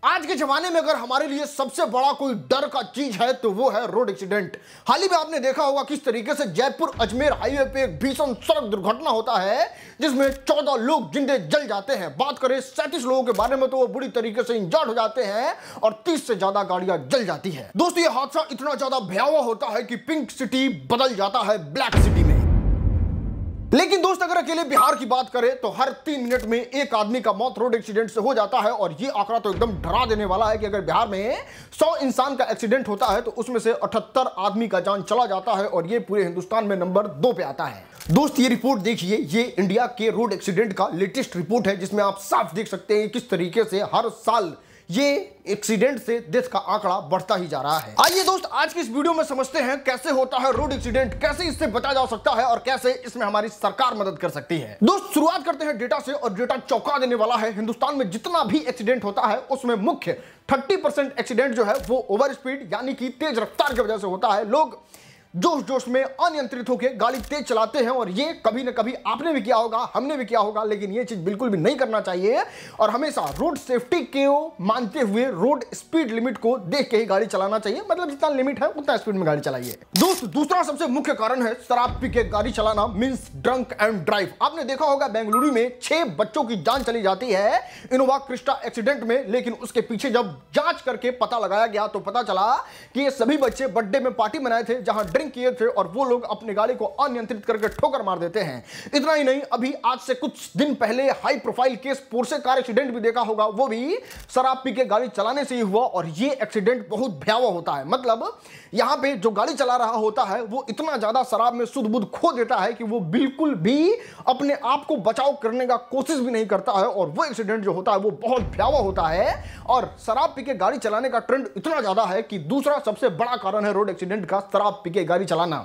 आज के जमाने में अगर हमारे लिए सबसे बड़ा कोई डर का चीज है तो वो है रोड एक्सीडेंट। हाल ही में आपने देखा होगा किस तरीके से जयपुर अजमेर हाईवे पे एक भीषण सड़क दुर्घटना होता है जिसमें 14 लोग जिंदे जल जाते हैं। बात करें 37 लोगों के बारे में तो वो बुरी तरीके से इंजर्ड हो जाते हैं और 30 से ज्यादा गाड़ियां जल जाती है। दोस्तों, ये हादसा इतना ज्यादा भयावह होता है कि पिंक सिटी बदल जाता है ब्लैक सिटी में। लेकिन दोस्त, अगर अकेले बिहार की बात करें तो हर 3 मिनट में एक आदमी का मौत रोड एक्सीडेंट से हो जाता है। और ये आंकड़ा तो एकदम डरा देने वाला है कि अगर बिहार में 100 इंसान का एक्सीडेंट होता है तो उसमें से 78 आदमी का जान चला जाता है और ये पूरे हिंदुस्तान में नंबर 2 पे आता है। दोस्त, ये रिपोर्ट देखिए, ये इंडिया के रोड एक्सीडेंट का लेटेस्ट रिपोर्ट है जिसमें आप साफ देख सकते हैं किस तरीके से हर साल ये एक्सीडेंट से डेथ का आंकड़ा बढ़ता ही जा रहा है। आइए दोस्त, आज की इस वीडियो में समझते हैं कैसे होता है रोड एक्सीडेंट, कैसे इससे बचा जा सकता है और कैसे इसमें हमारी सरकार मदद कर सकती है। दोस्त, शुरुआत करते हैं डेटा से और डेटा चौंका देने वाला है। हिंदुस्तान में जितना भी एक्सीडेंट होता है उसमें मुख्य 30% एक्सीडेंट जो है वो ओवर स्पीड यानी कि तेज रफ्तार की वजह से होता है। लोग जोश जोश में अनियंत्रित होकर गाड़ी तेज चलाते हैं और ये कभी ना कभी आपने भी किया होगा, हमने भी किया होगा, लेकिन ये चीज बिल्कुल भी नहीं करना चाहिए और हमेशा रोड सेफ्टी को मानते हुए रोड स्पीड लिमिट को देख के ही गाड़ी चलाना चाहिए। मतलब जितना लिमिट है उतना स्पीड में गाड़ी चलाइए। दोस्त, दूसरा सबसे मुख्य कारण है शराब पी के गाड़ी चलाना, मींस ड्रंक एंड ड्राइव। आपने देखा होगा बेंगलुरु में 6 बच्चों की जान चली जाती है इनोवा क्रिस्टा एक्सीडेंट में, लेकिन उसके पीछे जब जांच करके पता लगाया गया तो पता चला कि ये सभी बच्चे बर्थडे में पार्टी मनाए थे जहां ड्रिंक किए थे और वो लोग अपनी गाड़ी को अनियंत्रित करके ठोकर मार देते हैं। इतना ही नहीं, अभी आज से कुछ दिन पहले high profile case Porsche car accident भी देखा होगा, वो भी शराब पी के गाड़ी चलाने से ही हुआ और ये एक्सीडेंट बहुत भयावह होता है। मतलब यहां पे जो गाड़ी चला रहा होता है वो इतना ज्यादा शराब में सुध बुध खो देता है कि वो बिल्कुल भी अपने आप को बचाव करने का कोशिश भी नहीं करता है और वो एक्सीडेंट जो होता है वो बहुत भयावह होता है। और शराब पी के गाड़ी चलाने का ट्रेंड इतना ज्यादा है कि दूसरा सबसे बड़ा कारण है रोड एक्सीडेंट का शराब पी के गाड़ी चलाना।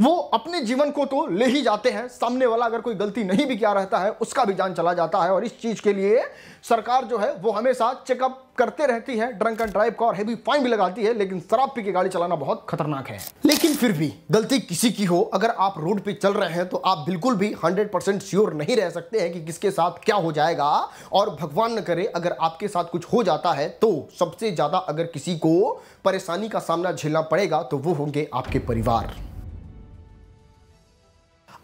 वो अपने जीवन को तो ले ही जाते हैं, सामने वाला अगर कोई गलती नहीं भी किया रहता है उसका भी जान चला जाता है और इस चीज के लिए सरकार जो है वो हमेशा चेकअप करते रहती है ड्रंक एंड ड्राइव का और हेवी फाइन भी लगाती है। लेकिन शराब पी के गाड़ी चलाना बहुत खतरनाक है। लेकिन फिर भी गलती किसी की हो, अगर आप रोड पे चल रहे हैं तो आप बिल्कुल भी 100% श्योर नहीं रह सकते हैं कि किसके साथ क्या हो जाएगा। और भगवान न करे अगर आपके साथ कुछ हो जाता है तो सबसे ज्यादा अगर किसी को परेशानी का सामना झेलना पड़ेगा तो वो होंगे आपके परिवार।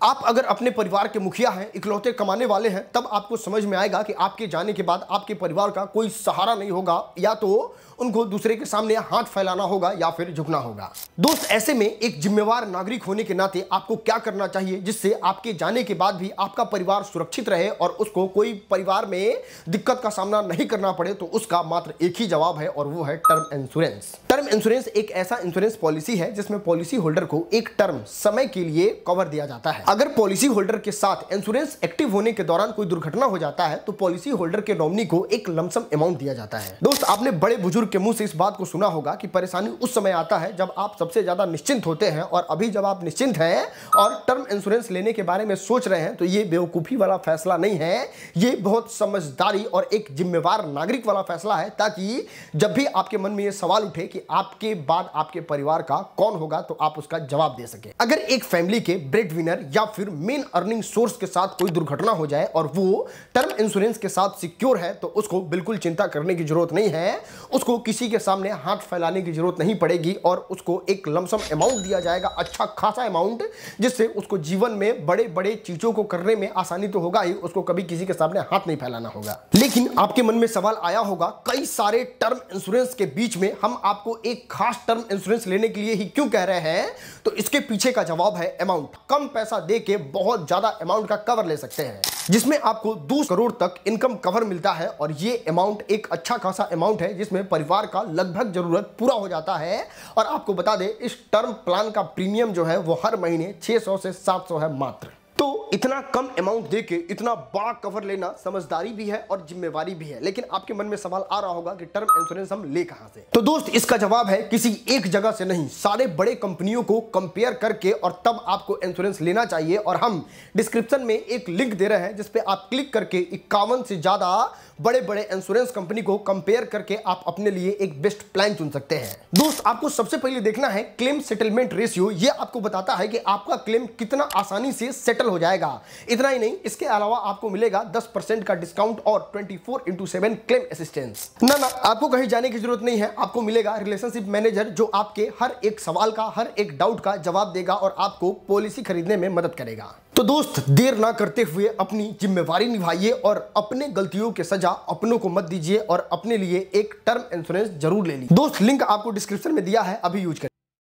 आप अगर अपने परिवार के मुखिया हैं, इकलौते कमाने वाले हैं, तब आपको समझ में आएगा कि आपके जाने के बाद आपके परिवार का कोई सहारा नहीं होगा, या तो उनको दूसरे के सामने हाथ फैलाना होगा या फिर झुकना होगा। दोस्त, ऐसे में एक जिम्मेवार नागरिक होने के नाते आपको क्या करना चाहिए जिससे आपके जाने के बाद भी आपका परिवार सुरक्षित रहे और उसको कोई परिवार में दिक्कत का सामना नहीं करना पड़े? तो उसका मात्र एक ही जवाब है और वो है टर्म इंश्योरेंस। टर्म इंश्योरेंस एक ऐसा इंश्योरेंस पॉलिसी है जिसमें पॉलिसी होल्डर को एक टर्म समय के लिए कवर दिया जाता है। अगर पॉलिसी होल्डर के साथ इंश्योरेंस एक्टिव होने के दौरान कोई दुर्घटना हो जाता है तो पॉलिसी होल्डर के नॉमिनी को एक लमसम अमाउंट दिया जाता है। दोस्त, आपने बड़े बुजुर्ग के मुंह से इस बात को सुना होगा कि परेशानी उस समय आता है जब आप सबसे ज्यादा निश्चिंत होते हैं। और अभी जब आप निश्चिंत हैं और टर्म इंश्योरेंस लेने के बारे में सोच रहे हैं तो ये बेवकूफी वाला फैसला नहीं है, ये बहुत समझदारी और एक जिम्मेवार नागरिक वाला फैसला है, ताकि जब भी आपके मन में ये सवाल उठे कि आपके बाद आपके परिवार का कौन होगा तो आप उसका जवाब दे सके। अगर एक फैमिली के ब्रेड विनर या फिर मेन अर्निंग सोर्स के साथ कोई दुर्घटना हो जाए और वो टर्म इंश्योरेंस के साथ सिक्योर है तो उसको बिल्कुल चिंता करने की जरूरत नहीं है, उसको किसी के सामने हाथ फैलाने की जरूरत नहीं पड़ेगी और उसको एक लमसम अमाउंट दिया जाएगा, अच्छा खासा अमाउंट, जिससे उसको जीवन में बड़े बड़े चीजों को करने में आसानी तो होगा ही, उसको कभी किसी के सामने हाथ नहीं फैलाना होगा। लेकिन आपके मन में सवाल आया होगा, कई सारे टर्म इंश्योरेंस के बीच में हम आपको एक खास टर्म इंश्योरेंस लेने के लिए ही क्यों कह रहे हैं? तो इसके पीछे का जवाब है अमाउंट। कम पैसा दे के बहुत ज्यादा अमाउंट का कवर ले सकते हैं जिसमें आपको 2 करोड़ तक इनकम कवर मिलता है और ये अमाउंट एक अच्छा खासा अमाउंट है जिसमें परिवार का लगभग जरूरत पूरा हो जाता है। और आपको बता दें, इस टर्म प्लान का प्रीमियम जो है वो हर महीने 600 से 700 है मात्र। तो इतना कम अमाउंट देके इतना बड़ा कवर लेना समझदारी भी है और जिम्मेवारी भी है। लेकिन आपके मन में सवाल आ रहा होगा कि टर्म इंश्योरेंस हम ले कहां से? तो दोस्त, इसका जवाब है किसी एक जगह से नहीं, सारे बड़े कंपनियों को कंपेयर करके और तब आपको इंश्योरेंस लेना चाहिए। और हम डिस्क्रिप्शन में एक लिंक दे रहे हैं जिस पे आप क्लिक करके 51 से ज्यादा बड़े बड़े इंश्योरेंस कंपनी को कंपेयर करके आप अपने लिए एक बेस्ट प्लान चुन सकते हैं। दोस्त, आपको सबसे पहले देखना है क्लेम सेटलमेंट रेशियो। ये आपको बताता है कि आपका क्लेम कितना आसानी से सेटल सेटल हो जाएगा। इतना ही नहीं, इसके अलावा आपको मिलेगा 10% का डिस्काउंट और 24/7 क्लेम असिस्टेंस। ना, आपको कहीं जाने की जरूरत नहीं है। आपको मिलेगा रिलेशनशिप मैनेजर जो आपके हर एक सवाल का, हर एक डाउट का जवाब देगा और आपको पॉलिसी खरीदने में मदद करेगा। तो दोस्त, देर ना करते हुए अपनी जिम्मेवारी निभाइए और अपने गलतियों के सजा अपनों को मत दीजिए और अपने लिए एक टर्म इंश्योरेंस जरूर ले लीजिए। दोस्त, लिंक आपको डिस्क्रिप्शन में दिया है, अभी यूज करें।